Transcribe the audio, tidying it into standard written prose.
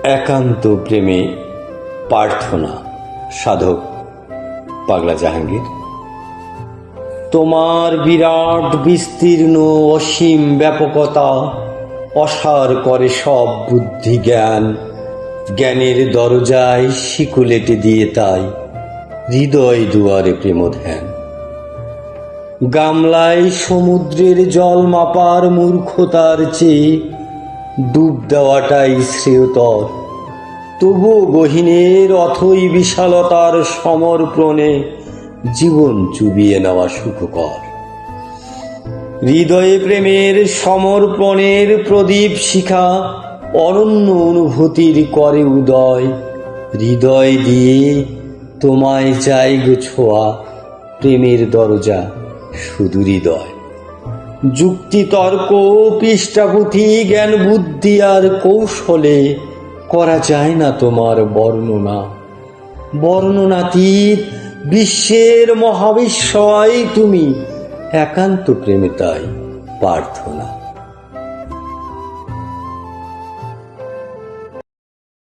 একান্ত প্রেমে প্রার্থনা। সাধক পাগলা জাহাঙ্গীর। তোমার বিরাট বিস্তীর্ণ অসীম ব্যাপকতা অসার করে সব বুদ্ধি জ্ঞান। জ্ঞানের দরজায় শিকল এঁটে দিয়ে তাই হৃদয় দুয়ারে প্রেম ধ্যান। গামলায় সমুদ্রের জল মাপার মূর্খতার চেয়ে ডুব দেওয়াটাই শ্রেয়তর। তবু গহীনের অথই বিশালতার সমর্পণে জীবন চুবিয়ে নেওয়া সুখকর। হৃদয়ে প্রেমের সমর্পণের প্রদীপ শিখা অনন্য অনুভূতির করে উদয়। হৃদয় দিয়ে তোমায় চাই গো ছোঁয়া, প্রেমের দরজা শুধু হৃদয়। যুক্তি তর্ক পৃষ্ঠাপুঁথি জ্ঞান বুদ্ধি আর কৌশলে করা যায় না তোমার বর্ণনা। বর্ণনাতীত বিশ্বের মহাবিস্ময় তুমি, একান্ত প্রেমে তাই প্রার্থনা।